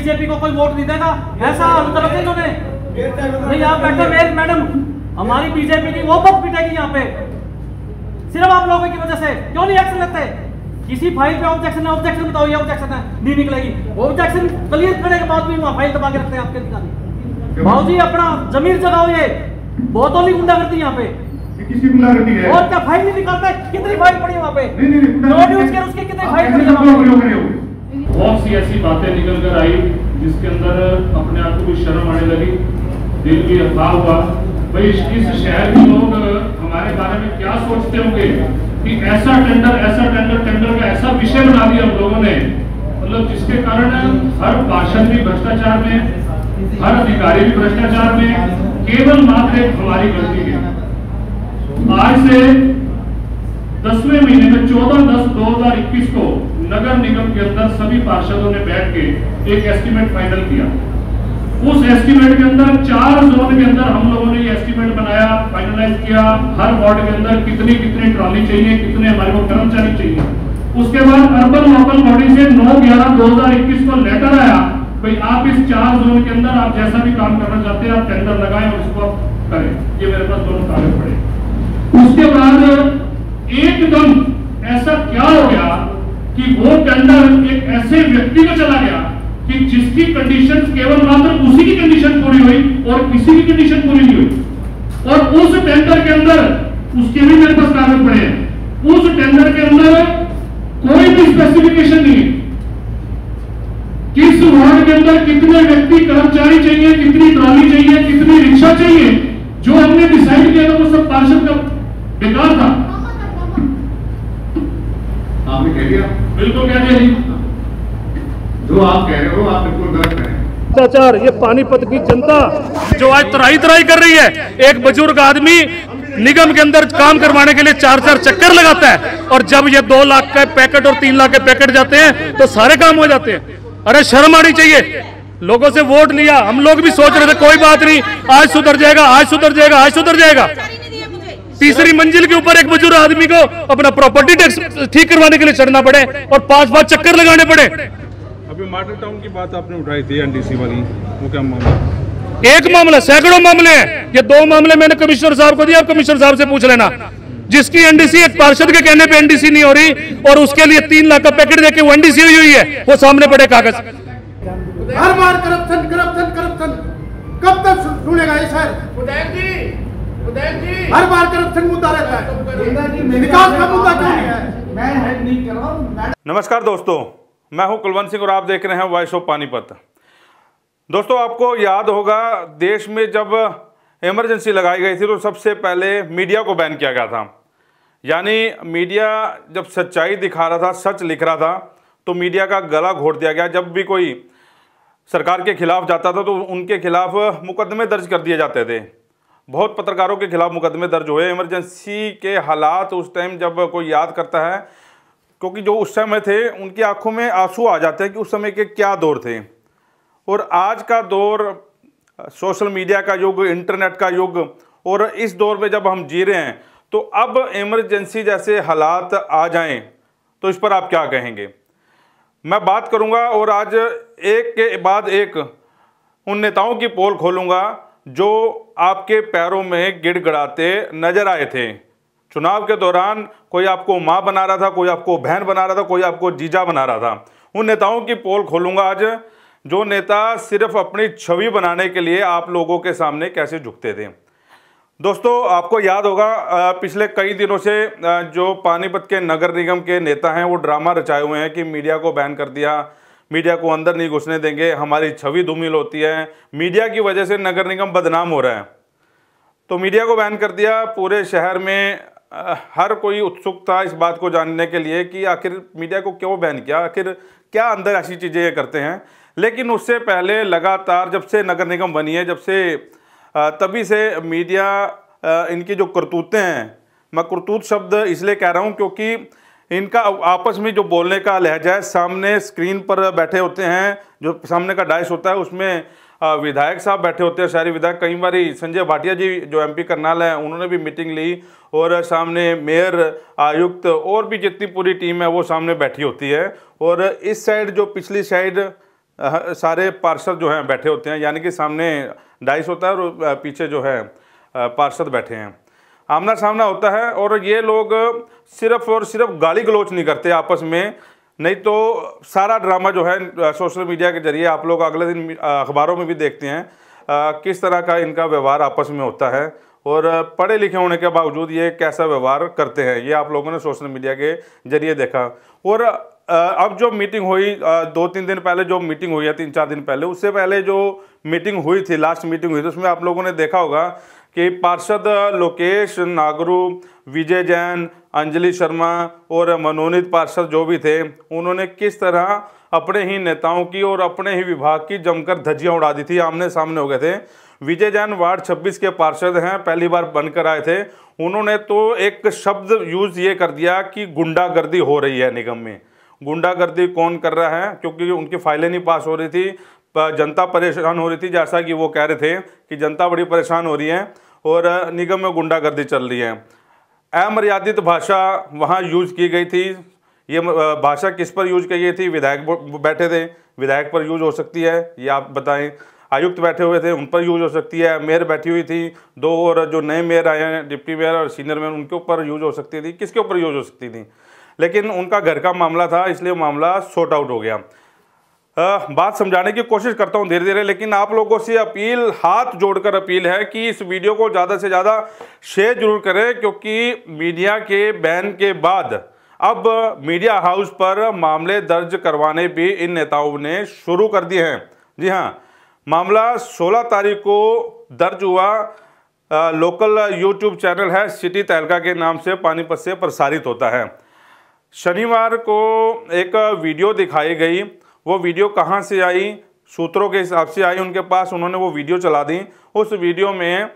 BJP को कोई vote नहीं देगा, ऐसा हल करोगे इन्होंने? नहीं, आप बैठो मैडम, हमारी बीजेपी की वो पक पिटेगी यहाँ पे सिर्फ आप लोगों की वजह से। क्यों नहीं एक्शन लेते? किसी फाइल पे ऑब्जेक्शन है, ऑब्जेक्शन बताओ, ये ऑब्जेक्शन है, नहीं निकलेगी। ऑब्जेक्शन क्लियर करने के बाद भी वहाँ फाइल दबा के रखते हैं आपके अधिकारी। भाव जी अपना जमीर जगाओ, ये बहुत होली गुंडागर्दी यहाँ पे। किसी गुंडागर्दी है और क्या फाइल नहीं निकालते? कितनी फाइल पड़ी वहाँ पे? उसकी कितनी फाइल पड़ी? बहुत सी ऐसी बातें निकल कर आई जिसके अंदर अपने आप को भी शर्म आने लगी, दिल भी अफवाह हुआ। भाई इस शहर के लोग हमारे बारे में क्या सोचते होंगे कि ऐसा टेंडर का ऐसा विषय बना दिया हम लोगों ने, मतलब जिसके कारण हर पार्षद भी भ्रष्टाचार में, हर अधिकारी भी भ्रष्टाचार में, केवल मात्र एक हमारी गलती है। आज से 10वें महीने में 14/10/2021 को नगर निगम के अंदर सभी पार्षदों ने बैठ के एक एस्टीमेट फाइनल किया। उस एस्टीमेट के अंदर 4 जोन के अंदर हम लोगों ने ये एस्टीमेट बनाया, फाइनलाइज किया। हर वार्ड के अंदर कितनी ट्रॉली चाहिए, कितने हमारे को कर्मचारी चाहिए। उसके बाद अर्बन लोकल बॉडी से 9/11/2021 को लेटर आया, भाई आप इस 4 जोन के अंदर आप जैसा भी काम करना चाहते हैं आप टेंडर लगाएं और उसको आप करें। ये मेरे पास दोनों कागज पड़े। उसके बाद एकदम ऐसा क्या हो गया कि वो टेंडर एक ऐसे व्यक्ति को चला गया कि जिसकी कंडीशन केवल मात्र उसी की कंडीशन पूरी हुई और किसी की कंडीशन पूरी नहीं हुई। और उस टेंडर के अंदर उसके भी मेरे पास कागज पड़े हैं। उस टेंडर के अंदर कोई भी स्पेसिफिकेशन नहीं है, किस वार्ड के अंदर कितने व्यक्ति कर्मचारी चाहिए, कितनी ट्रॉली चाहिए, कितनी रिक्शा चाहिए। जो हमने डिसाइड किया था वो सब पार्षद का बेकार था। आपने कह दिया, बिल्कुल कह दिया जी। जो आप कह रहे हो आप बिल्कुल गलत कह रहे हैं। भ्रष्टाचार, ये पानीपत की जनता जो आज तराई कर रही है। एक बुजुर्ग आदमी निगम के अंदर काम करवाने के लिए 4 चक्कर लगाता है और जब ये 2 लाख के पैकेट और 3 लाख के पैकेट जाते हैं तो सारे काम हो जाते हैं। अरे शर्म आनी चाहिए। लोगों से वोट लिया, हम लोग भी सोच रहे थे कोई बात नहीं, आज सुधर जाएगा, आज सुधर जाएगा, आज सुधर जाएगा। तीसरी मंजिल के ऊपर एक बुजुर्ग आदमी को अपना प्रॉपर्टी टैक्स ठीक करवाने के लिए चढ़ना पड़े और 5 चक्कर लगाने पड़े। अभी मॉडल टाउन की बात आपने उठाई थी एनडीसी वाली, वो क्या मामला? एक मामला, सैकड़ों मामले हैं। ये 2 मामले मैंने कमिश्नर साहब को दिया, आप कमिश्नर साहब से पूछ लेना। जिसकी एनडीसी एक पार्षद के कहने पे एनडीसी नहीं हो रही और उसके लिए 3 लाख का पैकेट देके वो एनडीसी हुई है, वो सामने पड़े कागज। हर बार करप्शन कब तक सुनेगा ये शहर? उदयन जी हर बार करप्शन मुद्दा रहता है, विकास का मुद्दा क्यों नहीं है? मैं हेड नहीं कर रहा हूं। नमस्कार दोस्तों, मैं हूं कुलवंत सिंह और आप देख रहे हैं वॉइस ऑफ पानीपत। दोस्तों, आपको याद होगा देश में जब इमरजेंसी लगाई गई थी तो सबसे पहले मीडिया को बैन किया गया था। यानी मीडिया जब सच्चाई दिखा रहा था, सच लिख रहा था, तो मीडिया का गला घोट दिया गया। जब भी कोई सरकार के खिलाफ जाता था तो उनके खिलाफ मुकदमे दर्ज कर दिए जाते थे। बहुत पत्रकारों के खिलाफ मुकदमे दर्ज हुए। इमरजेंसी के हालात उस टाइम जब कोई याद करता है, क्योंकि जो उस समय थे उनकी आंखों में आंसू आ जाते हैं कि उस समय के क्या दौर थे। और आज का दौर सोशल मीडिया का युग, इंटरनेट का युग, और इस दौर में जब हम जी रहे हैं तो अब इमरजेंसी जैसे हालात आ जाएं तो इस पर आप क्या कहेंगे? मैं बात करूंगा और आज एक के बाद एक उन नेताओं की पोल खोलूंगा जो आपके पैरों में गिड़गिड़ाते नजर आए थे। चुनाव के दौरान कोई आपको मां बना रहा था, कोई आपको बहन बना रहा था, कोई आपको जीजा बना रहा था। उन नेताओं की पोल खोलूंगा आज, जो नेता सिर्फ अपनी छवि बनाने के लिए आप लोगों के सामने कैसे झुकते थे। दोस्तों, आपको याद होगा पिछले कई दिनों से जो पानीपत के नगर निगम के नेता हैं वो ड्रामा रचाए हुए हैं कि मीडिया को बैन कर दिया, मीडिया को अंदर नहीं घुसने देंगे, हमारी छवि धूमिल होती है, मीडिया की वजह से नगर निगम बदनाम हो रहा है। तो मीडिया को बैन कर दिया। पूरे शहर में हर कोई उत्सुक था इस बात को जानने के लिए कि आखिर मीडिया को क्यों बैन किया, आखिर क्या अंदर ऐसी चीज़ें ये करते हैं। लेकिन उससे पहले लगातार जब से नगर निगम बनी है, जब से तभी से मीडिया इनकी जो करतूतें हैं, मैं करतूत शब्द इसलिए कह रहा हूँ क्योंकि इनका आपस में जो बोलने का लहजा है, सामने स्क्रीन पर बैठे होते हैं, जो सामने का डाइस होता है उसमें विधायक साहब बैठे होते हैं, शहरी विधायक। कई बार संजय भाटिया जी जो एमपी करनाल हैं उन्होंने भी मीटिंग ली और सामने मेयर, आयुक्त और भी जितनी पूरी टीम है वो सामने बैठी होती है। और इस साइड जो पिछली साइड सारे पार्षद जो हैं बैठे होते हैं, यानी कि सामने डाइस होता है और पीछे जो है पार्षद बैठे हैं, आमना सामना होता है। और ये लोग सिर्फ और सिर्फ गाली गलौच नहीं करते आपस में, नहीं तो सारा ड्रामा जो है सोशल मीडिया के जरिए आप लोग अगले दिन अखबारों में भी देखते हैं किस तरह का इनका व्यवहार आपस में होता है, और पढ़े लिखे होने के बावजूद ये कैसा व्यवहार करते हैं ये आप लोगों ने सोशल मीडिया के जरिए देखा। और अब जो मीटिंग हुई 2-3 दिन पहले, जो मीटिंग हुई है 3-4 दिन पहले, उससे पहले जो मीटिंग हुई थी, लास्ट मीटिंग हुई थी, उसमें आप लोगों ने देखा होगा कि पार्षद लोकेश नागरू, विजय जैन, अंजलि शर्मा और मनोनीत पार्षद जो भी थे, उन्होंने किस तरह अपने ही नेताओं की और अपने ही विभाग की जमकर धज्जियां उड़ा दी थी, आमने सामने हो गए थे। विजय जैन वार्ड 26 के पार्षद हैं, पहली बार बनकर आए थे। उन्होंने तो एक शब्द यूज़ ये कर दिया कि गुंडागर्दी हो रही है निगम में। गुंडागर्दी कौन कर रहा है, क्योंकि उनकी फाइलें नहीं पास हो रही थी, जनता परेशान हो रही थी, जैसा कि वो कह रहे थे कि जनता बड़ी परेशान हो रही है और निगम में गुंडागर्दी चल रही है। अमर्यादित भाषा वहाँ यूज़ की गई थी। ये भाषा किस पर यूज की गई थी? विधायक बैठे थे, विधायक पर यूज हो सकती है, ये आप बताएं। आयुक्त बैठे हुए थे, उन पर यूज हो सकती है। मेयर बैठी हुई थी, 2 और जो नए मेयर आए हैं, डिप्टी मेयर और सीनियर मेयर, उनके ऊपर यूज हो सकती थी। किसके ऊपर यूज हो सकती थी? लेकिन उनका घर का मामला था, इसलिए मामला सॉर्ट आउट हो गया। बात समझाने की कोशिश करता हूं धीरे धीरे, लेकिन आप लोगों से अपील, हाथ जोड़कर अपील है कि इस वीडियो को ज़्यादा से ज़्यादा शेयर जरूर करें, क्योंकि मीडिया के बैन के बाद अब मीडिया हाउस पर मामले दर्ज करवाने भी इन नेताओं ने शुरू कर दिए हैं। जी हाँ, मामला 16 तारीख को दर्ज हुआ। लोकल यूट्यूब चैनल है सिटी तहलका के नाम से, पानीपत से प्रसारित होता है। शनिवार को एक वीडियो दिखाई गई। वो वीडियो कहाँ से आई? सूत्रों के हिसाब से आई उनके पास, उन्होंने वो वीडियो चला दी। उस वीडियो में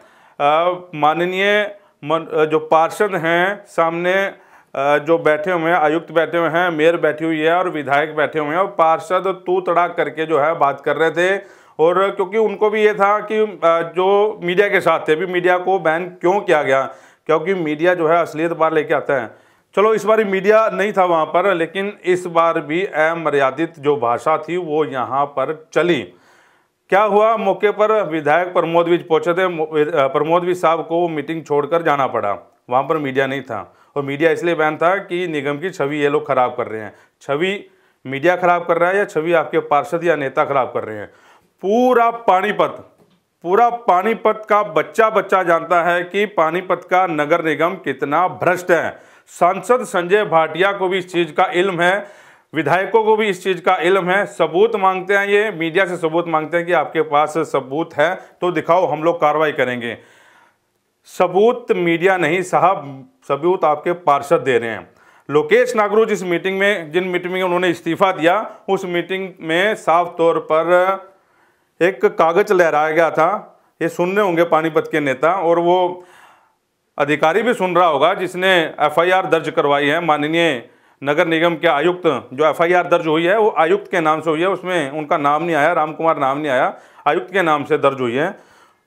माननीय जो पार्षद हैं सामने जो बैठे हुए हैं, आयुक्त बैठे हुए हैं, मेयर बैठी हुई है और विधायक बैठे हुए हैं, और पार्षद तू तड़ाक करके जो है बात कर रहे थे। और क्योंकि उनको भी ये था कि जो मीडिया के साथ थे, भी मीडिया को बैन क्यों किया गया, क्योंकि मीडिया जो है असलियत बाहर लेके आता है। चलो इस बार मीडिया नहीं था वहाँ पर, लेकिन इस बार भी अमर्यादित जो भाषा थी वो यहाँ पर चली। क्या हुआ? मौके पर विधायक प्रमोद विज पहुँचे थे। प्रमोद विज साहब को मीटिंग छोड़कर जाना पड़ा, वहाँ पर मीडिया नहीं था। और मीडिया इसलिए बैन था कि निगम की छवि ये लोग खराब कर रहे हैं। छवि मीडिया खराब कर रहा है या छवि आपके पार्षद या नेता खराब कर रहे हैं? पूरा पानीपत का बच्चा बच्चा जानता है कि पानीपत का नगर निगम कितना भ्रष्ट है। सांसद संजय भाटिया को भी इस चीज़ का इल्म है, विधायकों को भी इस चीज़ का इल्म है। सबूत मांगते हैं, ये मीडिया से सबूत मांगते हैं कि आपके पास सबूत है तो दिखाओ, हम लोग कार्रवाई करेंगे। सबूत मीडिया नहीं साहब, सबूत आपके पार्षद दे रहे हैं। लोकेश नागरू जिस मीटिंग में, जिन मीटिंग में उन्होंने इस्तीफा दिया, उस मीटिंग में साफ तौर पर एक कागज लहराया गया था। ये सुन रहे होंगे पानीपत के नेता, और वो अधिकारी भी सुन रहा होगा जिसने एफआईआर दर्ज करवाई है। माननीय नगर निगम के आयुक्त, जो एफआईआर दर्ज हुई है वो आयुक्त के नाम से हुई है, उसमें उनका नाम नहीं आया, राम कुमार नाम नहीं आया, आयुक्त के नाम से दर्ज हुई है।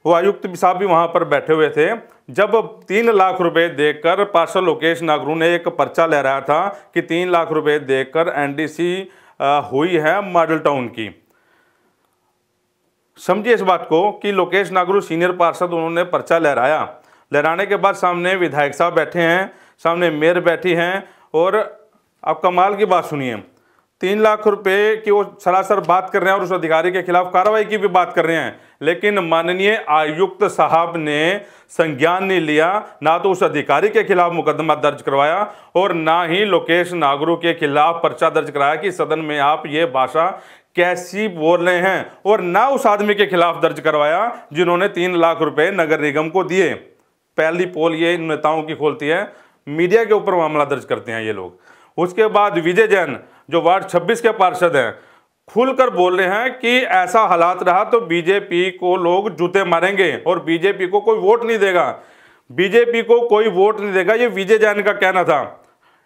वो आयुक्त साहब भी वहाँ पर बैठे हुए थे जब 3 लाख रुपए देकर पार्षद लोकेश नागरू ने एक पर्चा लहराया था कि 3 लाख रुपए देकर एनडीसी हुई है मॉडल टाउन की। समझिए इस बात को कि लोकेश नागरू सीनियर पार्षद, उन्होंने पर्चा लहराया। लहराने के बाद सामने विधायक साहब बैठे हैं, सामने मेयर बैठी हैं, और अब कमाल की बात सुनिए, 3 लाख रुपए की वो सरासर बात कर रहे हैं और उस अधिकारी के खिलाफ कार्रवाई की भी बात कर रहे हैं। लेकिन माननीय आयुक्त साहब ने संज्ञान नहीं लिया, ना तो उस अधिकारी के खिलाफ मुकदमा दर्ज करवाया और ना ही लोकेश नागरू के खिलाफ पर्चा दर्ज कराया कि सदन में आप ये भाषा कैसी बोल रहे हैं, और ना उस आदमी के खिलाफ दर्ज करवाया जिन्होंने 3 लाख रुपए नगर निगम को दिए। पहली पोल ये इन नेताओं की खोलती है, मीडिया के ऊपर मामला दर्ज करते हैं ये लोग। उसके बाद विजय जैन जो वार्ड 26 के पार्षद हैं, खुलकर बोल रहे हैं कि ऐसा हालात रहा तो बीजेपी को लोग जूते मारेंगे और बीजेपी को कोई वोट नहीं देगा, बीजेपी को कोई वोट नहीं देगा। ये विजय जैन का कहना था।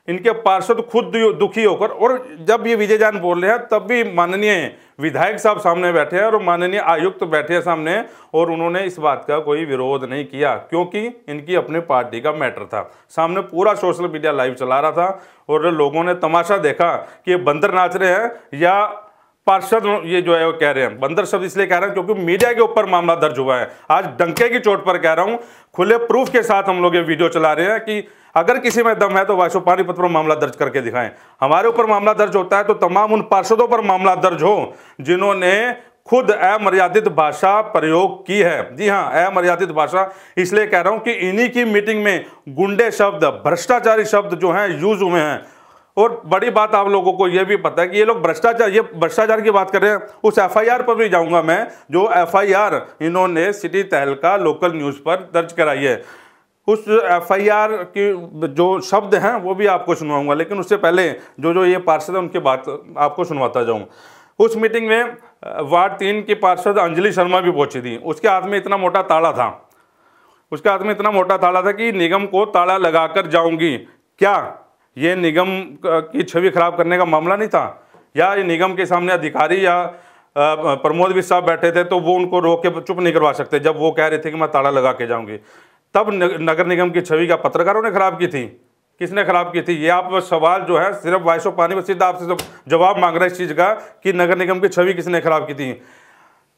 इनके पार्षद खुद दुखी होकर, और जब ये विजय जैन बोल रहे हैं तब भी माननीय विधायक साहब सामने बैठे हैं और माननीय आयुक्त बैठे हैं सामने, और उन्होंने इस बात का कोई विरोध नहीं किया क्योंकि इनकी अपने पार्टी का मैटर था। सामने पूरा सोशल मीडिया लाइव चला रहा था और लोगों ने तमाशा देखा कि ये बंदर नाच रहे हैं या पार्षद ये जो है वो कह रहे हैं। बंदर शब्द इसलिए कह रहे हैं क्योंकि मीडिया के ऊपर मामला दर्ज हुआ है। आज डंके की चोट पर कह रहा हूं, खुले प्रूफ के साथ हम लोग ये वीडियो चला रहे हैं कि अगर किसी में दम है तो वॉइस ऑफ पानीपत पर मामला दर्ज करके दिखाएं। हमारे ऊपर मामला दर्ज होता है तो तमाम उन पार्षदों पर मामला दर्ज हो जिन्होंने खुद अमर्यादित भाषा प्रयोग की है। जी हां, अमर्यादित भाषा इसलिए कह रहा हूं कि इन्हीं की मीटिंग में गुंडे शब्द, भ्रष्टाचारी शब्द जो हैं यूज हुए हैं। और बड़ी बात आप लोगों को यह भी पता है कि ये लोग भ्रष्टाचार की बात कर रहे हैं। उस एफआईआर पर भी जाऊंगा मैं, जो एफआईआर इन्होंने सिटी तहलका लोकल न्यूज पर दर्ज कराई है। उस एफआईआर की जो शब्द हैं वो भी आपको सुनवाऊंगा, लेकिन उससे पहले जो ये पार्षद है उनकी बात आपको सुनवाता जाऊं। उस मीटिंग में वार्ड 3 की पार्षद अंजलि शर्मा भी पहुंची थी। उसके हाथ में इतना मोटा ताला था, कि निगम को ताला लगाकर जाऊंगी। क्या ये निगम की छवि खराब करने का मामला नहीं था? या ये निगम के सामने अधिकारी या प्रमोद भी साहब बैठे थे तो वो उनको रोक के चुप नहीं करवा सकते जब वो कह रहे थे कि मैं ताला लगा के जाऊंगी? तब नगर निगम की छवि क्या पत्रकारों ने खराब की थी? किसने खराब की थी? ये आप सवाल जो है सिर्फ वॉइस ऑफ पानीपत सीधा आपसे जवाब मांग रहे हैं इस चीज का कि नगर निगम की छवि किसने खराब की थी।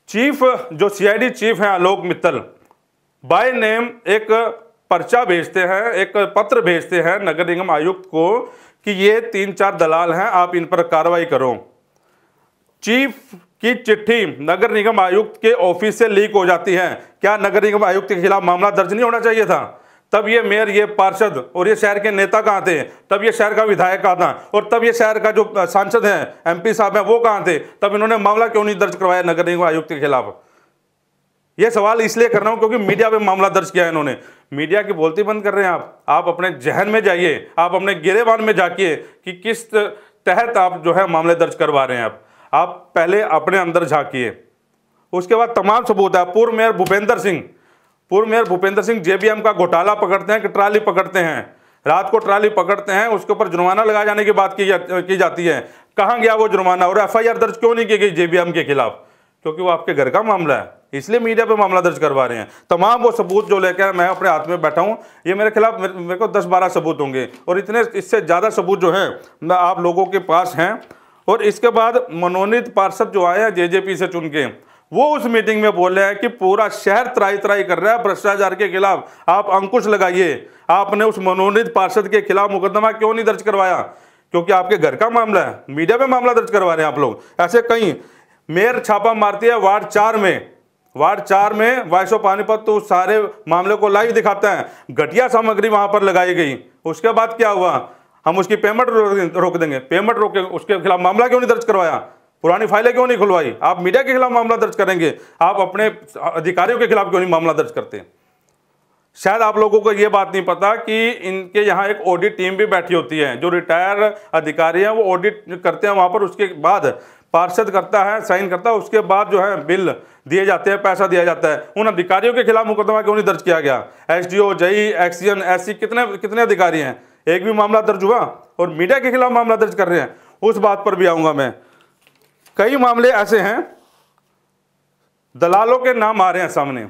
चीफ जो सीआईडी चीफ हैं आलोक मित्तल बाय नेम एक पर्चा भेजते हैं, एक पत्र भेजते हैं नगर निगम आयुक्त को कि ये 3-4 दलाल हैं, आप इन पर कार्रवाई करो। चीफ की चिट्ठी नगर निगम आयुक्त के ऑफिस से लीक हो जाती है। क्या नगर निगम आयुक्त के खिलाफ मामला दर्ज नहीं होना चाहिए था? तब ये मेयर, ये पार्षद और ये शहर के नेता कहाँ थे? तब ये शहर का विधायक कहाँ था? और तब ये शहर का जो सांसद हैं, एमपी साहब हैं, वो कहाँ थे? तब इन्होंने मामला क्यों नहीं दर्ज करवाया नगर निगम आयुक्त के खिलाफ? ये सवाल इसलिए कर रहा हूं क्योंकि मीडिया पे मामला दर्ज किया है इन्होंने। मीडिया की बोलती बंद कर रहे हैं आप अपने जहन में जाइए, आप अपने गिरेबान में जाइए कि किस तहत आप जो है मामले दर्ज करवा रहे हैं। आप पहले अपने अंदर झांकिए, उसके बाद तमाम सबूत है। पूर्व मेयर भूपेंद्र सिंह जेबीएम का घोटाला पकड़ते हैं कि ट्राली पकड़ते हैं, रात को ट्राली पकड़ते हैं, उसके ऊपर जुर्माना लगाए जाने की बात की जाती है। कहाँ गया वो जुर्माना? और एफआईआर दर्ज क्यों नहीं की गई जेबीएम के खिलाफ? क्योंकि वो आपके घर का मामला है, इसलिए मीडिया पे मामला दर्ज करवा रहे हैं। तमाम वो सबूत जो लेकर मैं अपने हाथ में बैठा हूं, ये मेरे खिलाफ मेरे को 10-12 सबूत होंगे और इससे ज़्यादा सबूत जो है आप लोगों के पास हैं। और इसके बाद मनोनीत पार्षद जो आए हैं जेजेपी से चुन के, वो उस मीटिंग में बोले हैं कि पूरा शहर त्राई कर रहा है भ्रष्टाचार के खिलाफ, आप अंकुश लगाइए। आपने उस मनोनीत पार्षद के खिलाफ मुकदमा क्यों नहीं दर्ज करवाया? क्योंकि आपके घर का मामला है, मीडिया पे मामला दर्ज करवा रहे हैं आप लोग। ऐसे कई मेयर छापा मारती है वार्ड 4 में वॉइस ऑफ पानीपत तो सारे मामले को लाइव दिखाता है। घटिया सामग्री वहां पर लगाई गई, उसके बाद क्या हुआ? हम उसकी पेमेंट रोक देंगे, पेमेंट रोके, उसके खिलाफ मामला क्यों नहीं दर्ज करवाया? पुरानी फाइलें क्यों नहीं खुलवाई? आप मीडिया के खिलाफ मामला दर्ज करेंगे, आप अपने अधिकारियों के खिलाफ क्यों नहीं मामला दर्ज करते? शायद आप लोगों को यह बात नहीं पता कि इनके यहाँ एक ऑडिट टीम भी बैठी होती है, जो रिटायर अधिकारी हैं वो ऑडिट करते हैं वहां पर। उसके बाद पार्षद करता है, साइन करता है, उसके बाद जो है बिल दिए जाते हैं, पैसा दिया जाता है। उन अधिकारियों के खिलाफ मुकदमा क्यों नहीं दर्ज किया गया? एसडीओ, जई, एक्सीएन, एससी कितने अधिकारी हैं? एक भी मामला दर्ज हुआ? और मीडिया के खिलाफ मामला दर्ज कर रहे हैं। उस बात पर भी आऊंगा मैं। कई मामले ऐसे हैं, दलालों के नाम आ रहे हैं सामने।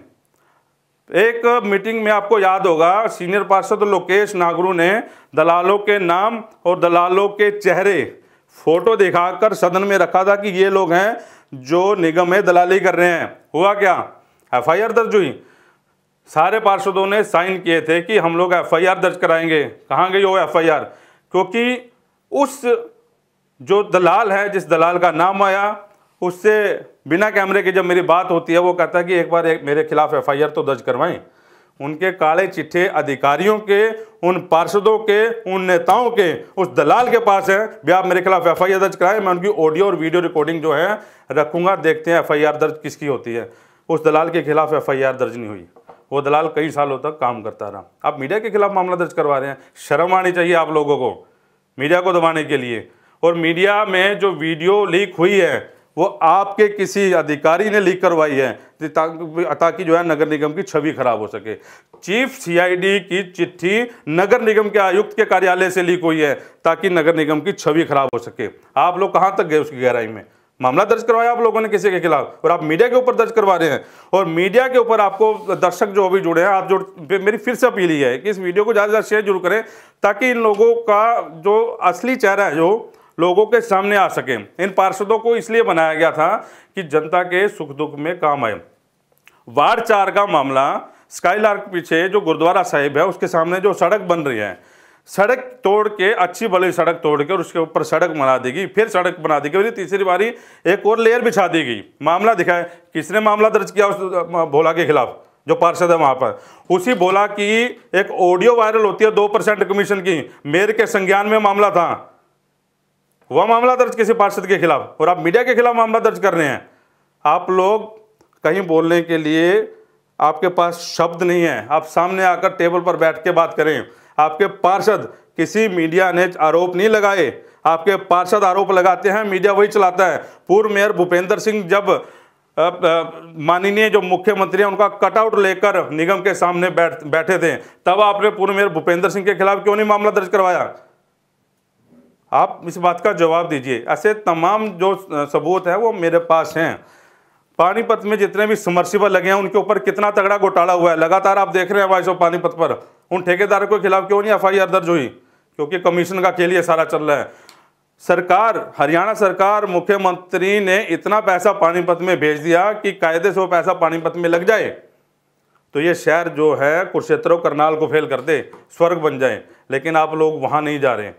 एक मीटिंग में आपको याद होगा सीनियर पार्षद लोकेश नागरू ने दलालों के नाम और दलालों के चेहरे फोटो दिखाकर सदन में रखा था कि ये लोग हैं जो निगम में दलाली कर रहे हैं। हुआ क्या? एफआईआर दर्ज हुई, सारे पार्षदों ने साइन किए थे कि हम लोग एफआईआर दर्ज कराएंगे। कहाँ गई वो एफआईआर? क्योंकि उस जो दलाल है, जिस दलाल का नाम आया, उससे बिना कैमरे के जब मेरी बात होती है वो कहता है कि एक बार मेरे खिलाफ एफआईआर तो दर्ज करवाएं। उनके काले चिट्ठे अधिकारियों के, उन पार्षदों के, उन नेताओं के, उस दलाल के पास है। भी आप मेरे खिलाफ एफआईआर दर्ज कराएं, मैं उनकी ऑडियो और वीडियो रिकॉर्डिंग जो है रखूंगा, देखते हैं एफआईआर दर्ज किसकी होती है। उस दलाल के खिलाफ एफआईआर दर्ज नहीं हुई। वो दलाल कई सालों तक काम करता रहा। आप मीडिया के खिलाफ मामला दर्ज करवा रहे हैं। शर्म आनी चाहिए आप लोगों को मीडिया को दबाने के लिए। और मीडिया में जो वीडियो लीक हुई है वो आपके किसी अधिकारी ने लीक करवाई है ताकि जो है नगर निगम की छवि खराब हो सके। चीफ सीआईडी की चिट्ठी नगर निगम के आयुक्त के कार्यालय से लीक हुई है ताकि नगर निगम की छवि खराब हो सके। आप लोग कहां तक गए उसकी गहराई में? मामला दर्ज करवाया आप लोगों ने किसी के खिलाफ और आप मीडिया के ऊपर दर्ज करवा रहे हैं। और मीडिया के ऊपर आपको दर्शक जो अभी जुड़े हैं, आप जो मेरी फिर से अपील है कि इस वीडियो को ज़्यादा से ज़्यादा शेयर जरूर करें ताकि इन लोगों का जो असली चेहरा है, जो लोगों के सामने आ सके। इन पार्षदों को इसलिए बनाया गया था कि जनता के सुख दुख में काम आए। वार्ड 4 का मामला, स्काईलार्क के पीछे जो गुरुद्वारा साहिब है उसके सामने जो सड़क बन रही है, सड़क तोड़ के, अच्छी भली सड़क तोड़ के और उसके ऊपर सड़क बना देगी, फिर सड़क बना दी गई, तीसरी बारी एक और लेयर बिछा दी गई। मामला दिखाए, किसने मामला दर्ज किया उस भोला के खिलाफ जो पार्षद है वहां पर? उसी भोला की एक ऑडियो वायरल होती है 2% कमीशन की, मेयर के संज्ञान में मामला था, वह मामला दर्ज किसी पार्षद के खिलाफ, और आप मीडिया के खिलाफ मामला दर्ज कर रहे हैं। आप लोग कहीं बोलने के लिए आपके पास शब्द नहीं है, आप सामने आकर टेबल पर बैठ के बात करें। आपके पार्षद, किसी मीडिया ने आरोप नहीं लगाए, आपके पार्षद आरोप लगाते हैं, मीडिया वही चलाता है। पूर्व मेयर भूपेंद्र सिंह जब माननीय जो मुख्यमंत्री हैं उनका कटआउट लेकर निगम के सामने बैठे थे, तब आपने पूर्व मेयर भूपेंद्र सिंह के खिलाफ क्यों नहीं मामला दर्ज करवाया? आप इस बात का जवाब दीजिए। ऐसे तमाम जो सबूत है वो मेरे पास हैं। पानीपत में जितने भी समर्सिबल लगे हैं उनके ऊपर कितना तगड़ा घोटाला हुआ है, लगातार आप देख रहे हैं वॉइस ऑफ पानीपत पर। उन ठेकेदारों के खिलाफ क्यों नहीं FIR दर्ज हुई? क्योंकि कमीशन का खेल ये सारा चल रहा है। सरकार, हरियाणा सरकार, मुख्यमंत्री ने इतना पैसा पानीपत में भेज दिया कि कायदे से वो पैसा पानीपत में लग जाए तो ये शहर जो है कुरुक्षेत्र और करनाल को फेल कर दे, स्वर्ग बन जाए। लेकिन आप लोग वहाँ नहीं जा रहे।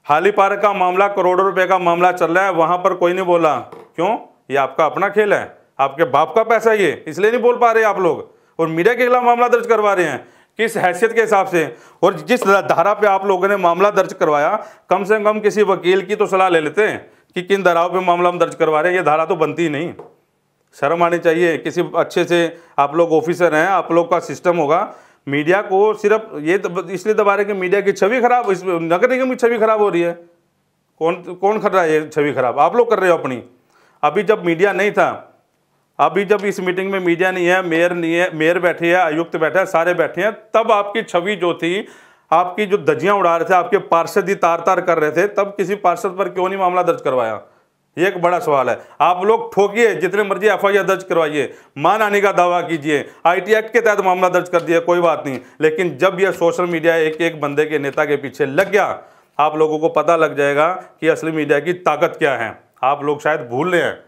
हाली पार्क का मामला, करोड़ों रुपए का मामला चल रहा है, वहाँ पर कोई नहीं बोला। क्यों? ये आपका अपना खेल है, आपके बाप का पैसा है ये, इसलिए नहीं बोल पा रहे आप लोग। और मीडिया के खिलाफ मामला दर्ज करवा रहे हैं, किस हैसियत के हिसाब से? और जिस धारा पे आप लोगों ने मामला दर्ज करवाया, कम से कम किसी वकील की तो सलाह ले लेते हैं कि किन धाराओं पे मामला हम दर्ज करवा रहे हैं। ये धारा तो बनती ही नहीं, शर्म आनी चाहिए। किसी अच्छे से आप लोग ऑफिसर हैं, आप लोग का सिस्टम होगा। मीडिया को सिर्फ ये इसलिए दबा रहे कि मीडिया की छवि खराब, इस नगर निगम की छवि खराब हो रही है। कौन कर रहा है ये छवि खराब? आप लोग कर रहे हो अपनी। अभी जब मीडिया नहीं था, अभी जब इस मीटिंग में मीडिया नहीं है, मेयर नहीं है, मेयर बैठे हैं, आयुक्त बैठे हैं, सारे बैठे हैं, तब आपकी छवि जो थी, आपकी जो धज्जियां उड़ा रहे थे, आपके पार्षद ही तार तार कर रहे थे, तब किसी पार्षद पर क्यों नहीं मामला दर्ज करवाया? ये एक बड़ा सवाल है। आप लोग ठोकिए, जितने मर्जी FIR दर्ज करवाइए, मानहानि का दावा कीजिए, IT एक्ट के तहत मामला दर्ज कर दिया, कोई बात नहीं। लेकिन जब यह सोशल मीडिया एक एक बंदे के नेता के पीछे लग गया, आप लोगों को पता लग जाएगा कि असली मीडिया की ताकत क्या है। आप लोग शायद भूल रहे हैं,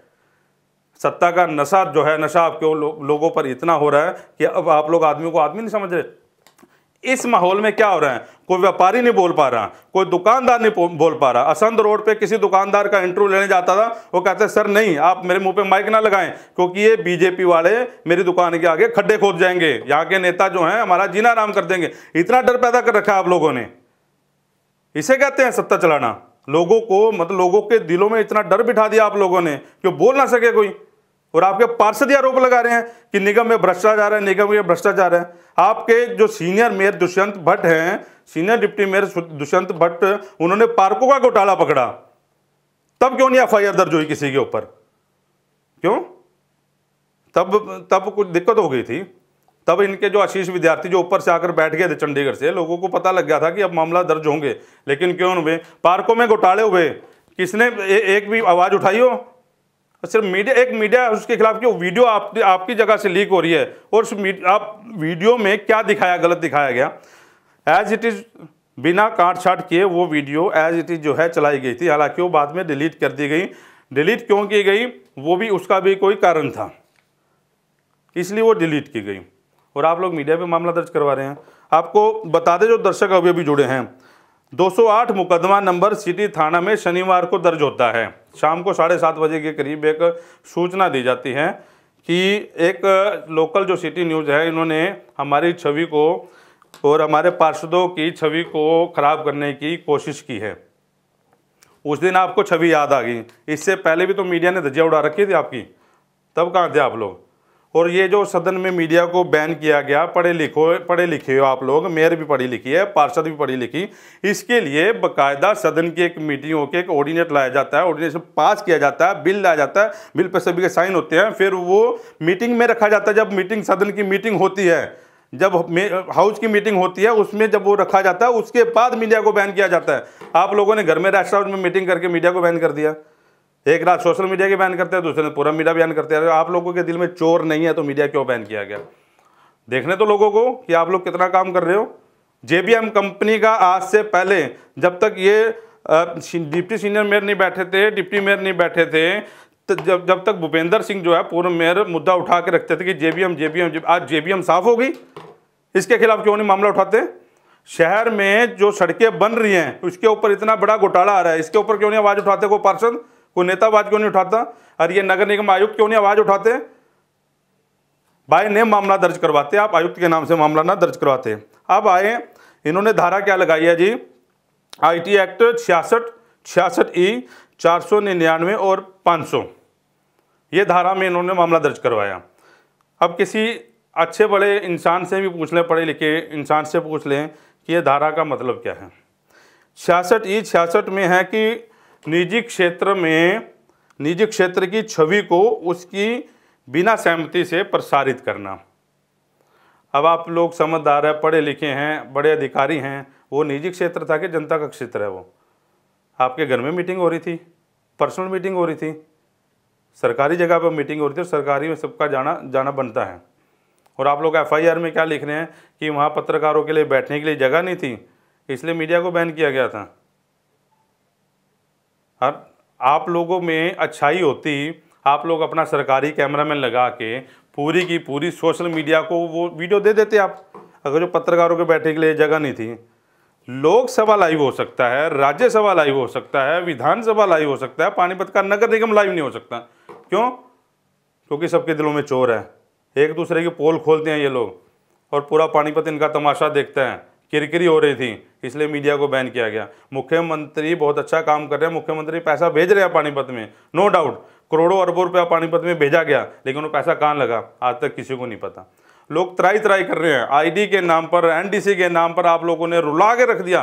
सत्ता का नशा जो है, नशा आपके लोगों पर इतना हो रहा है कि अब आप लोग आदमी को आदमी नहीं समझ रहे। इस माहौल में क्या हो रहा है? कोई व्यापारी नहीं बोल पा रहा, कोई दुकानदार नहीं बोल पा रहा। असंध रोड पे किसी दुकानदार का इंटरव्यू लेने जाता था, वो कहते सर नहीं, आप मेरे मुंह पे माइक ना लगाएं क्योंकि ये बीजेपी वाले मेरी दुकान के आगे खड्डे खोद जाएंगे, यहाँ के नेता जो हैं हमारा जीना आराम कर देंगे। इतना डर पैदा कर रखा है आप लोगों ने। इसे कहते हैं सत्ता चलाना। लोगों को, मतलब लोगों के दिलों में इतना डर बिठा दिया आप लोगों ने कि बोल ना सके कोई। और आपके पार्षद आरोप लगा रहे हैं कि निगम में भ्रष्टाचार है, निगम में भ्रष्टाचार है। आपके जो सीनियर मेयर दुष्यंत भट्ट हैं, senior deputy mayor Dushyant Bhatt, उन्होंने पार्कों का घोटाला पकड़ा, तब क्यों नहीं FIR दर्ज हुई किसी के ऊपर? क्यों? तब कुछ दिक्कत हो गई थी। तब इनके जो आशीष विद्यार्थी जो ऊपर से आकर बैठ गए थे चंडीगढ़ से, लोगों को पता लग गया था कि अब मामला दर्ज होंगे। लेकिन क्यों हुए? पार्कों में घोटाले हुए, किसने एक भी आवाज उठाई हो? सिर्फ मीडिया, एक मीडिया उसके खिलाफ क्यों? वीडियो आपकी जगह से लीक हो रही है और आप वीडियो में क्या दिखाया, गलत दिखाया गया। एज इट इज, बिना काट छाट किए वो वीडियो एज इट इज जो है चलाई गई थी। हालांकि वो बाद में डिलीट कर दी गई। डिलीट क्यों की गई, वो भी, उसका भी कोई कारण था, इसलिए वो डिलीट की गई। और आप लोग मीडिया पे मामला दर्ज करवा रहे हैं। आपको बता दें, जो दर्शक अभी अभी जुड़े हैं, 208 मुकदमा नंबर सिटी थाना में शनिवार को दर्ज होता है। शाम को 7:30 बजे के करीब एक सूचना दी जाती है कि एक लोकल जो सिटी न्यूज़ है, इन्होंने हमारी छवि को और हमारे पार्षदों की छवि को खराब करने की कोशिश की है। उस दिन आपको छवि याद आ गई। इससे पहले भी तो मीडिया ने धज्जियां उड़ा रखी थी आपकी, तब कहाँ थे आप लोग? और ये जो सदन में मीडिया को बैन किया गया, पढ़े लिखे हो आप लोग, मेयर भी पढ़ी लिखी है, पार्षद भी पढ़ी लिखी, इसके लिए बाकायदा सदन की एक मीटिंग होकर एक ऑर्डिनेट लाया जाता है, ऑर्डिनेट पास किया जाता है, बिल लाया जाता है, बिल पर सभी के साइन होते हैं, फिर वो मीटिंग में रखा जाता है। जब मीटिंग, सदन की मीटिंग होती है, जब हाउस की मीटिंग होती है, उसमें जब वो रखा जाता है, उसके बाद मीडिया को बैन किया जाता है। आप लोगों ने घर में रेस्ट हाउस में मीटिंग करके मीडिया को बैन कर दिया। एक रात सोशल मीडिया के बैन करते हैं, दूसरे दिन पूरा मीडिया बैन करते हैं। आप लोगों के दिल में चोर नहीं है तो मीडिया क्यों बैन किया गया? देखने तो लोगों को कि आप लोग कितना काम कर रहे हो। JBM कंपनी का आज से पहले, जब तक ये डिप्टी सीनियर मेयर नहीं बैठे थे, डिप्टी मेयर नहीं बैठे थे, तो जब तक भूपेंद्र सिंह जो है पूर्व मेयर मुद्दा उठा के रखते थे कि जेबीएम, आज जेबीएम साफ हो गई, इसके खिलाफ क्यों नहीं मामला उठाते? शहर में जो सड़कें बन रही हैं उसके ऊपर इतना बड़ा घोटाला आ रहा है, इसके ऊपर क्यों नहीं आवाज उठाते? कोई पार्षद, कोई नेता आवाज क्यों नहीं उठाता? और ये नगर निगम आयुक्त क्यों नहीं आवाज उठाते? बाय नेम मामला दर्ज करवाते, आप आयुक्त के नाम से मामला ना दर्ज करवाते। अब आए, इन्होंने धारा क्या लगाई है जी? IT एक्ट 66E 499 और 500, ये धारा में इन्होंने मामला दर्ज करवाया। अब किसी अच्छे बड़े इंसान से भी पूछ लें, पढ़े लिखे इंसान से पूछ लें कि ये धारा का मतलब क्या है। 66E 66 में है कि निजी क्षेत्र की छवि को उसकी बिना सहमति से प्रसारित करना। अब आप लोग समझदार है, पढ़े लिखे हैं, बड़े अधिकारी हैं, वो निजी क्षेत्र था कि जनता का क्षेत्र है? वो आपके घर में मीटिंग हो रही थी, पर्सनल मीटिंग हो रही थी, सरकारी जगह पर मीटिंग हो रही थी, और सरकारी में सबका जाना बनता है। और आप लोग FIR में क्या लिख रहे हैं कि वहाँ पत्रकारों के लिए बैठने के लिए जगह नहीं थी, इसलिए मीडिया को बैन किया गया था। और आप लोगों में अच्छाई होती, आप लोग अपना सरकारी कैमरामैन लगा के पूरी की पूरी सोशल मीडिया को वो वीडियो दे देते आप। अगर जो पत्रकारों के बैठने के लिए जगह नहीं थी, लोकसभा लाइव हो सकता है, राज्यसभा लाइव हो सकता है, विधानसभा लाइव हो सकता है, पानीपत का नगर निगम लाइव नहीं हो सकता। क्यों? क्योंकि सबके दिलों में चोर है, एक दूसरे की पोल खोलते हैं ये लोग, और पूरा पानीपत इनका तमाशा देखता है। किरकिरी हो रही थी, इसलिए मीडिया को बैन किया गया। मुख्यमंत्री बहुत अच्छा काम कर रहे हैं, मुख्यमंत्री पैसा भेज रहे हैं पानीपत में, नो डाउट, करोड़ों अरबों रुपया पानीपत में भेजा गया, लेकिन वो पैसा कहाँ लगा आज तक किसी को नहीं पता। लोग त्राई कर रहे हैं, ID के नाम पर, NDC के नाम पर आप लोगों ने रुला के रख दिया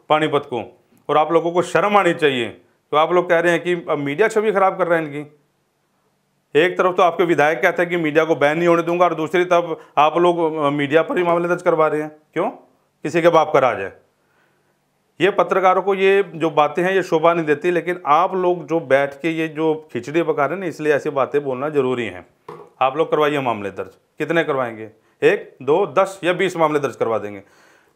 पानीपत को, और आप लोगों को शर्म आनी चाहिए। तो आप लोग कह रहे हैं कि अब मीडिया छवि खराब कर रहे हैं इनकी। एक तरफ तो आपके विधायक कहते हैं कि मीडिया को बैन नहीं होने दूंगा, और दूसरी तरफ आप लोग मीडिया पर ही मामले दर्ज करवा रहे हैं। क्यों? किसी के बाप का राज है। ये पत्रकारों को ये जो बातें हैं ये शोभा नहीं देती, लेकिन आप लोग जो बैठ के ये जो खिचड़ी पका रहे हैं ना, इसलिए ऐसी बातें बोलना जरूरी है। आप लोग करवाइए मामले दर्ज, कितने करवाएंगे? 1, 2, 10 या 20 मामले दर्ज करवा देंगे,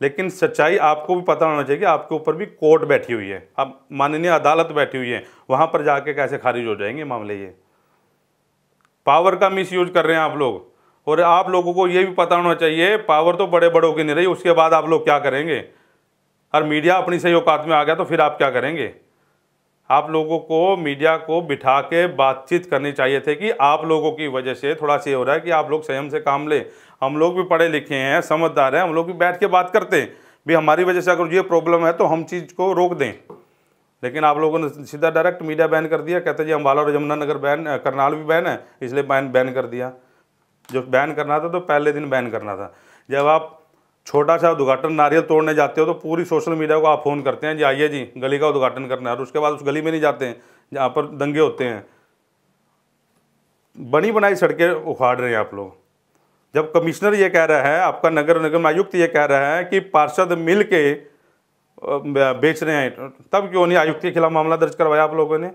लेकिन सच्चाई आपको भी पता होना चाहिए कि आपके ऊपर भी कोर्ट बैठी हुई है, अब माननीय अदालत बैठी हुई है, वहां पर जाके कैसे खारिज हो जाएंगे मामले। ये पावर का मिसयूज कर रहे हैं आप लोग, और आप लोगों को ये भी पता होना चाहिए पावर तो बड़े बड़ों की नहीं रही, उसके बाद आप लोग क्या करेंगे? और मीडिया अपनी सही औकात में आ गया तो फिर आप क्या करेंगे? आप लोगों को मीडिया को बिठा के बातचीत करनी चाहिए थे कि आप लोगों की वजह से थोड़ा सा हो रहा है कि आप लोग संयम से काम लें। हम लोग भी पढ़े लिखे हैं, समझदार हैं, हम लोग भी बैठ के बात करते हैं भी हमारी वजह से अगर ये प्रॉब्लम है तो हम चीज़ को रोक दें। लेकिन आप लोगों ने सीधा डायरेक्ट मीडिया बैन कर दिया, कहते जी अम्बाला और यमुनानगर बैन, करनाल भी बैन है, इसलिए बैन कर दिया। जो बैन करना था तो पहले दिन बैन करना था। जब आप छोटा सा उद्घाटन नारियल तोड़ने जाते हो तो पूरी सोशल मीडिया को आप फ़ोन करते हैं जी आइए जी गली का उद्घाटन करना है, और उसके बाद उस गली में नहीं जाते हैं जहाँ पर दंगे होते हैं। बनी बनाई सड़कें उखाड़ रहे हैं आप लोग। जब कमिश्नर ये कह रहा है, आपका नगर निगम आयुक्त ये कह रहा है कि पार्षद मिल के बेच रहे हैं, तब क्यों नहीं आयुक्त के खिलाफ मामला दर्ज करवाया आप लोगों ने?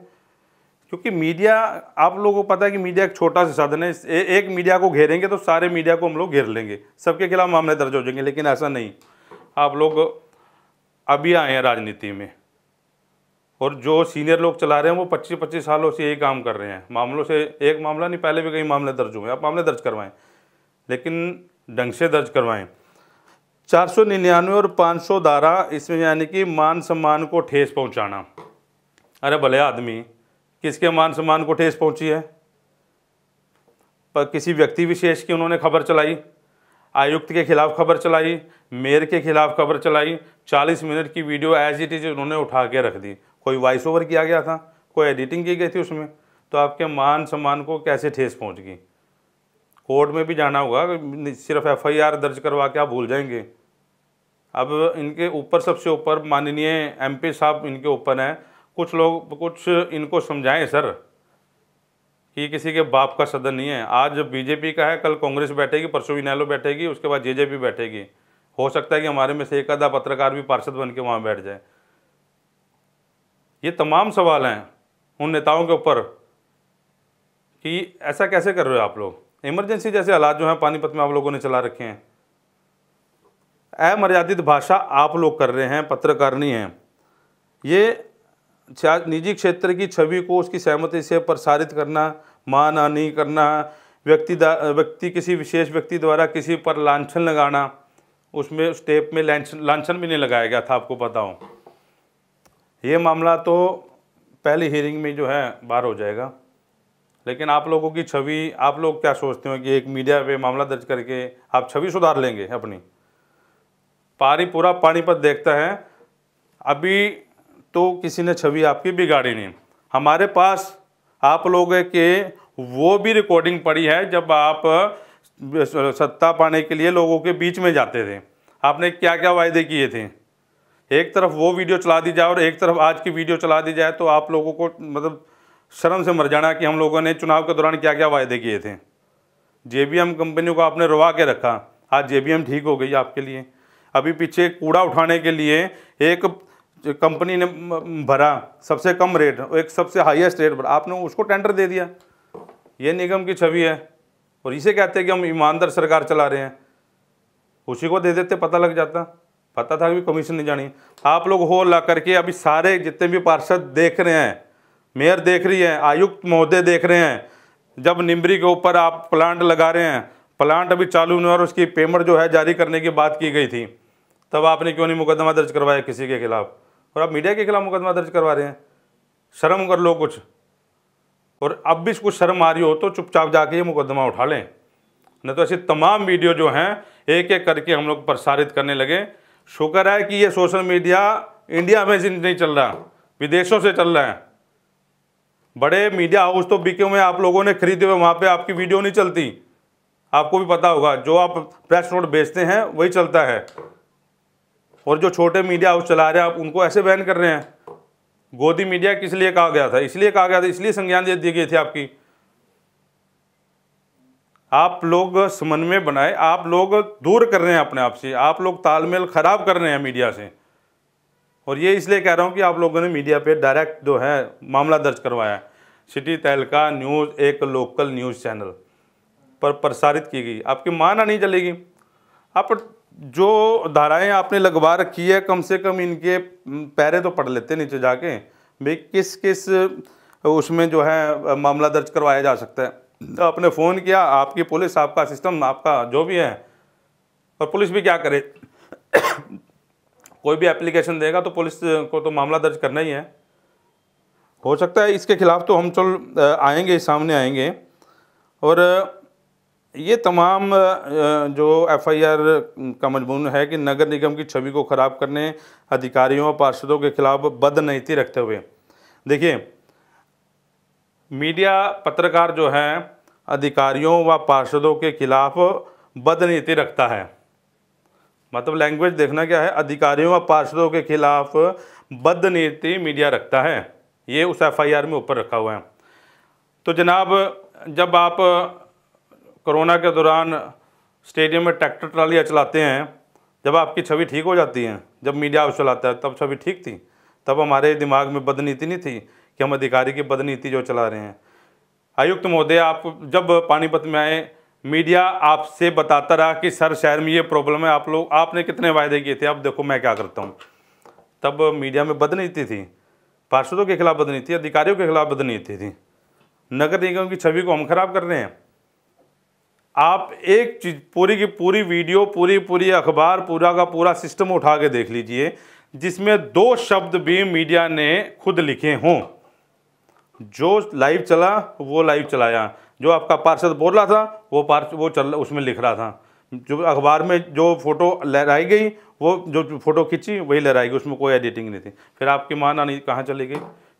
क्योंकि मीडिया, आप लोगों को पता है कि मीडिया एक छोटा सा साधन है, एक मीडिया को घेरेंगे तो सारे मीडिया को हम लोग घेर लेंगे, सबके खिलाफ मामले दर्ज हो जाएंगे। लेकिन ऐसा नहीं, आप लोग अभी आए हैं राजनीति में, और जो सीनियर लोग चला रहे हैं वो 25-25 सालों से यही काम कर रहे हैं। मामलों से एक मामला नहीं, पहले भी कई मामले दर्ज हुए, आप मामले दर्ज करवाएं, लेकिन ढंग से दर्ज करवाएं। 499 और 500 धारा, इसमें यानी कि मान सम्मान को ठेस पहुंचाना। अरे भले आदमी, किसके मान सम्मान को ठेस पहुंची है? पर किसी व्यक्ति विशेष की उन्होंने खबर चलाई, आयुक्त के खिलाफ खबर चलाई, मेयर के खिलाफ खबर चलाई, 40 मिनट की वीडियो एज इट इज उन्होंने उठा के रख दी। कोई वॉइस ओवर किया गया था, कोई एडिटिंग की गई थी उसमें, तो आपके मान सम्मान को कैसे ठेस पहुंच गई? कोर्ट में भी जाना होगा, सिर्फ FIR दर्ज करवा के आप भूल जाएंगे। अब इनके ऊपर, सबसे ऊपर माननीय MP साहब इनके ऊपर हैं, कुछ लोग कुछ इनको समझाएं सर कि किसी के बाप का सदन नहीं है। आज BJP का है, कल कांग्रेस बैठेगी, परसों इनेलो बैठेगी, उसके बाद JJP बैठेगी। हो सकता है कि हमारे में से एक आधा पत्रकार भी पार्षद बन के वहाँ बैठ जाए। ये तमाम सवाल हैं उन नेताओं के ऊपर कि ऐसा कैसे कर रहे हो आप लोग। इमरजेंसी जैसे हालात जो हैं पानीपत में आप लोगों ने चला रखे हैं, अमर्यादित भाषा आप लोग कर रहे हैं, पत्रकार नहीं हैं। ये निजी क्षेत्र की छवि को उसकी सहमति से प्रसारित करना, मानहानि करना, व्यक्ति किसी विशेष व्यक्ति द्वारा किसी पर लांछन लगाना, उसमें उस टेप में लांछन भी नहीं लगाया गया था, आपको पता हो। ये मामला तो पहली हियरिंग में जो है बाहर हो जाएगा। लेकिन आप लोगों की छवि, आप लोग क्या सोचते हो कि एक मीडिया पे मामला दर्ज करके आप छवि सुधार लेंगे अपनी? पूरा पानीपत देखता है, अभी तो किसी ने छवि आपकी बिगाड़ी नहीं। हमारे पास आप लोगों के वो भी रिकॉर्डिंग पड़ी है जब आप सत्ता पाने के लिए लोगों के बीच में जाते थे, आपने क्या क्या वायदे किए थे। एक तरफ वो वीडियो चला दी जाए और एक तरफ आज की वीडियो चला दी जाए तो आप लोगों को मतलब शर्म से मर जाना कि हम लोगों ने चुनाव के दौरान क्या क्या वायदे किए थे। JBM कंपनी को आपने रुवा के रखा, आज JBM ठीक हो गई आपके लिए। अभी पीछे कूड़ा उठाने के लिए एक कंपनी ने भरा सबसे कम रेट, एक सबसे हाईएस्ट रेट पर, आपने उसको टेंडर दे दिया। ये निगम की छवि है और इसे कहते हैं कि हम ईमानदार सरकार चला रहे हैं। उसी को दे देते, पता लग जाता, पता था कि कमीशन नहीं जानी। आप लोग हो ला करके अभी सारे जितने भी पार्षद देख रहे हैं, मेयर देख रही है, आयुक्त महोदय देख रहे हैं, जब निम्बरी के ऊपर आप प्लांट लगा रहे हैं, प्लांट अभी चालू नहीं और उसकी पेमेंट जो है जारी करने की बात की गई थी, तब आपने क्यों नहीं मुकदमा दर्ज करवाया किसी के खिलाफ, और आप मीडिया के खिलाफ मुकदमा दर्ज करवा रहे हैं? शर्म कर लो कुछ। और अब भी कुछ शर्म आ रही हो तो चुपचाप जाके ये मुकदमा उठा लें, नहीं तो ऐसी तमाम वीडियो जो हैं एक एक करके हम लोग प्रसारित करने लगे। शुक्र है कि ये सोशल मीडिया इंडिया में नहीं चल रहा, विदेशों से चल रहा है। बड़े मीडिया हाउस तो बिके हुए आप लोगों ने खरीदे हुए, वहाँ पे आपकी वीडियो नहीं चलती। आपको भी पता होगा, जो आप प्रेस नोट बेचते हैं वही चलता है, और जो छोटे मीडिया हाउस चला रहे हैं आप उनको ऐसे बैन कर रहे हैं। गोदी मीडिया किस लिए कहा गया था? इसलिए कहा गया था, इसलिए संज्ञान दी गई थी आपकी। आप लोग समन्वय बनाए, आप लोग दूर कर रहे हैं अपने आप से, आप लोग तालमेल खराब कर रहे हैं मीडिया से। और ये इसलिए कह रहा हूँ कि आप लोगों ने मीडिया पे डायरेक्ट जो है मामला दर्ज करवाया है। सिटी तहलका न्यूज़ एक लोकल न्यूज़ चैनल पर प्रसारित की गई, आपकी माना नहीं चलेगी। आप जो धाराएं आपने लगवा रखी है, कम से कम इनके पैरे तो पढ़ लेते नीचे जाके, भाई किस किस उसमें जो है मामला दर्ज करवाया जा सकता है। आपने फ़ोन किया, आपकी पुलिस, आपका सिस्टम, आपका जो भी है, और पुलिस भी क्या करे कोई भी एप्लीकेशन देगा तो पुलिस को तो मामला दर्ज करना ही है। हो सकता है इसके खिलाफ तो हम आएंगे, सामने आएंगे। और ये तमाम जो FIR का मजमून है कि नगर निगम की छवि को ख़राब करने, अधिकारियों और पार्षदों के खिलाफ बदनीति रखते हुए, देखिए मीडिया पत्रकार जो है अधिकारियों व पार्षदों के खिलाफ बदनीति रखता है। मतलब लैंग्वेज देखना क्या है, अधिकारियों व पार्षदों के खिलाफ बदनीति मीडिया रखता है, ये उस FIR में ऊपर रखा हुआ है। तो जनाब, जब आप कोरोना के दौरान स्टेडियम में ट्रैक्टर ट्रालियाँ चलाते हैं, जब आपकी छवि ठीक हो जाती है, जब मीडिया हाउस चलाता है तब छवि ठीक थी, तब हमारे दिमाग में बदनीति नहीं थी कि हम अधिकारी की बदनीति जो चला रहे हैं। आयुक्त महोदय, आप जब पानीपत में आए, मीडिया आपसे बताता रहा कि सर शहर में ये प्रॉब्लम है, आपने कितने वायदे किए थे, अब देखो मैं क्या करता हूँ। तब मीडिया में बदनीति थी, पार्षदों के खिलाफ बदनीति, अधिकारियों के खिलाफ बदनीति थी। नगर निगम की छवि को हम खराब कर रहे हैं। आप एक चीज, पूरी की पूरी वीडियो, पूरी अखबार, पूरा का पूरा सिस्टम उठा के देख लीजिए जिसमें 2 शब्द भी मीडिया ने खुद लिखे हों। जो लाइव चला वो लाइव चलाया, जो आपका पार्षद बोल रहा था वो उसमें लिख रहा था, जो अखबार में जो फोटो लहराई गई वो जो फोटो खींची वही लहराई गई, उसमें कोई एडिटिंग नहीं थी। फिर आपकी मानहानि कहाँ चली गई?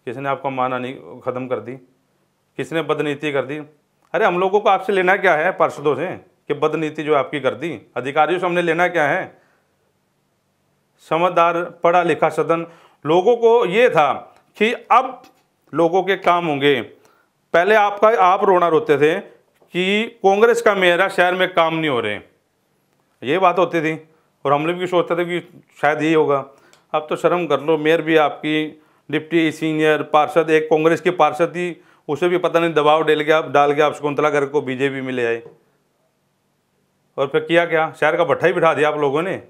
किसने आपका मानहानि ख़त्म कर दी? किसने बदनीति कर दी? अरे हम लोगों को आपसे लेना क्या है पार्षदों से कि बदनीति जो आपकी कर दी? अधिकारियों से हमने लेना क्या है? समझदार पढ़ा लिखा सदन, लोगों को ये था कि अब लोगों के काम होंगे। पहले आप रोना रोते थे कि कांग्रेस का मेयर है, शहर में काम नहीं हो रहे, ये बात होती थी, और हम लोग भी सोचते थे कि शायद यही होगा। अब तो शर्म कर लो, मेयर भी आपकी, डिप्टी सीनियर पार्षद, एक कांग्रेस की पार्षद थी, उसे भी पता नहीं दबाव डाल के आप शकुंतला गर्ग को बीजेपी में ले आए, और फिर किया क्या? शहर का भट्ठा ही बिठा दिया आप लोगों ने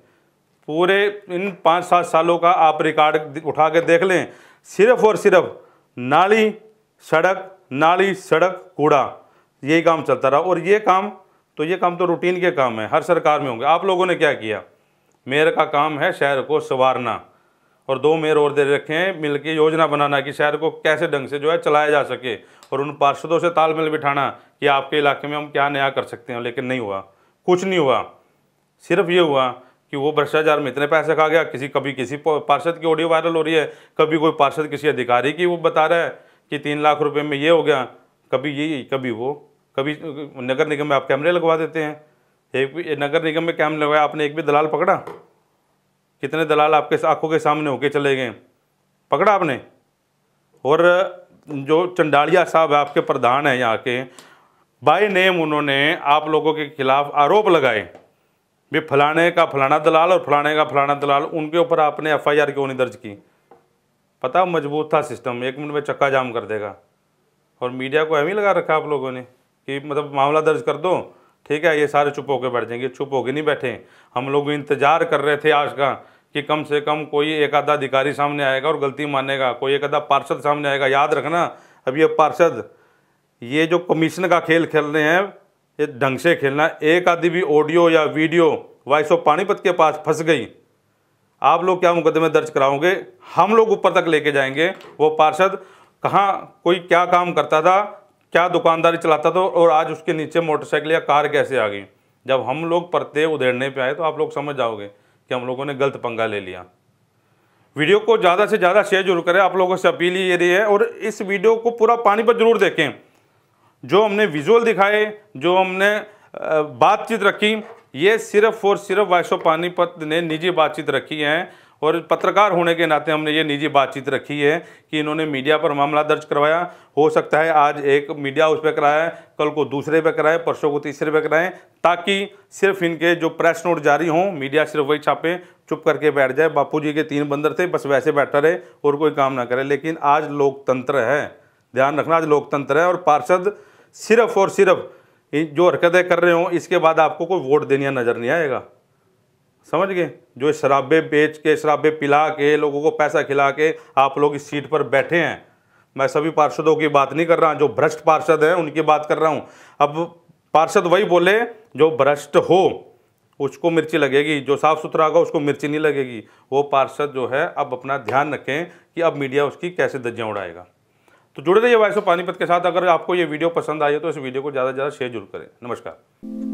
पूरे इन 5-7 सालों का आप रिकॉर्ड उठा के देख लें, सिर्फ और सिर्फ नाली सड़क कूड़ा, यही काम चलता रहा। और ये काम तो रूटीन के काम है, हर सरकार में होंगे। आप लोगों ने क्या किया? मेयर का काम है शहर को संवारना, और 2 मेयर और दे रखे हैं मिलकर योजना बनाना कि शहर को कैसे ढंग से जो है चलाया जा सके, और उन पार्षदों से तालमेल बिठाना कि आपके इलाके में हम क्या नया कर सकते हैं। लेकिन नहीं हुआ, कुछ नहीं हुआ। सिर्फ ये हुआ कि वो भ्रष्टाचार में इतने पैसे खा गया। कभी किसी पार्षद की ऑडियो वायरल हो रही है, कभी कोई पार्षद किसी अधिकारी की वो बता रहा है कि 3 लाख रुपए में ये हो गया, कभी ये कभी वो, कभी नगर निगम में आप कैमरे लगवा देते हैं। एक भी नगर निगम में कैमरे लगवाया, आपने एक भी दलाल पकड़ा? कितने दलाल आपके आंखों के सामने होके चले गए, पकड़ा आपने? और जो चंडालिया साहब है आपके प्रधान है यहाँ के, बाय नेम उन्होंने आप लोगों के खिलाफ आरोप लगाए भी फलाने का फलाना दलाल और फलाने का फलाना दलाल, उनके ऊपर आपने FIR क्यों नहीं दर्ज की? पता मजबूत था सिस्टम, 1 मिनट में चक्का जाम कर देगा। और मीडिया को एवं लगा रखा आप लोगों ने कि मतलब मामला दर्ज कर दो, ठीक है, ये सारे चुप होकर बैठ जाएंगे। चुप होकर नहीं बैठे। हम लोग इंतजार कर रहे थे आज का कि कम से कम कोई एक आधा अधिकारी सामने आएगा और गलती मानेगा, कोई एक आधा पार्षद सामने आएगा। याद रखना, अब ये पार्षद ये जो कमीशन का खेल खेल रहे हैं, ये ढंग से खेलना। एक आधी भी ऑडियो या वीडियो वॉइस ऑफ पानीपत के पास फंस गई, आप लोग क्या मुकदमे दर्ज कराओगे? हम लोग ऊपर तक लेके जाएंगे। वो पार्षद कहाँ कोई क्या काम करता था, क्या दुकानदारी चलाता था, और आज उसके नीचे मोटरसाइकिल या कार कैसे आ गई। जब हम लोग परते उधेड़ने पे आए तो आप लोग समझ जाओगे कि हम लोगों ने गलत पंगा ले लिया। वीडियो को ज़्यादा से ज़्यादा शेयर जरूर करें, आप लोगों से अपील ये रही है। और इस वीडियो को पूरा पानीपत जरूर देखें। जो हमने विजुअल दिखाए, जो हमने बातचीत रखी, ये सिर्फ और सिर्फ वॉइस ऑफ पानीपत ने निजी बातचीत रखी है। और पत्रकार होने के नाते हमने ये निजी बातचीत रखी है कि इन्होंने मीडिया पर मामला दर्ज करवाया। हो सकता है आज एक मीडिया उस पर कराया, कल को दूसरे पे कराए, परसों को तीसरे पे कराएं, ताकि सिर्फ इनके जो प्रेस नोट जारी हों, मीडिया सिर्फ वही छापे, चुप करके बैठ जाए। बापू जी के 3 बंदर थे, बस वैसे बैठा रहे और कोई काम ना करे। लेकिन आज लोकतंत्र है, ध्यान रखना, आज लोकतंत्र है। और पार्षद सिर्फ और सिर्फ जो हरकतें कर रहे हो, इसके बाद आपको कोई वोट देने नजर नहीं आएगा। समझ गए? जो शराबे बेच के, शराबे पिला के, लोगों को पैसा खिला के आप लोग इस सीट पर बैठे हैं। मैं सभी पार्षदों की बात नहीं कर रहा, जो भ्रष्ट पार्षद हैं उनकी बात कर रहा हूं। अब पार्षद वही बोले, जो भ्रष्ट हो उसको मिर्ची लगेगी, जो साफ सुथरा होगा उसको मिर्ची नहीं लगेगी। वो पार्षद जो है अब अपना ध्यान रखें कि अब मीडिया उसकी कैसे धज्जियां उड़ाएगा। तो जुड़े रहिए वॉइस ऑफ पानीपत के साथ। अगर आपको ये वीडियो पसंद आई है तो इस वीडियो को ज़्यादा से ज़्यादा शेयर जरूर करें। नमस्कार।